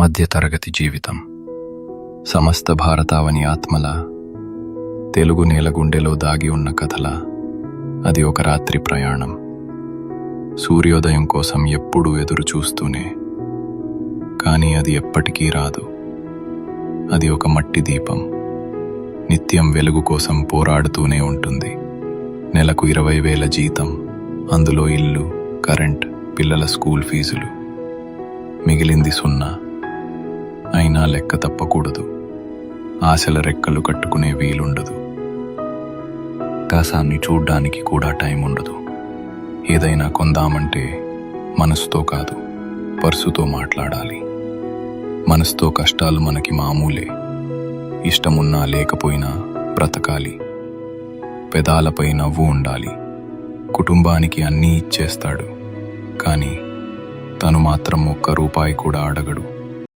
మధ్యతరగతి జీవితం సమస్త భారతావని ఆత్మల తెలుగు నేల గుండెలో దాగి ఉన్న కథల అది ఒక రాత్రి ప్రయాణం. సూర్యోదయం కోసం ఎప్పుడూ ఎదురు చూస్తూనే, కానీ అది ఎప్పటికీ రాదు. అది ఒక మట్టి దీపం, నిత్యం వెలుగు కోసం పోరాడుతూనే ఉంటుంది. నెలకు 20,000 జీతం, అందులో ఇల్లు, కరెంట్, పిల్లల స్కూల్ ఫీజులు, మిగిలింది 0. అయినా లెక్క తప్పకూడదు. ఆశల రెక్కలు కట్టుకునే వీలుండదు. ఆకాశాన్ని చూడ్డానికి కూడా టైం ఉండదు. ఏదైనా కొందామంటే మనసుతో కాదు, పర్సుతో మాట్లాడాలి. మనసుతో కష్టాలు మనకి మామూలే. ఇష్టమున్నా లేకపోయినా బ్రతకాలి. పెదాలపై నవ్వు ఉండాలి. కుటుంబానికి అన్నీ ఇచ్చేస్తాడు, కానీ తను మాత్రం ఒక్క రూపాయి కూడా అడగడు.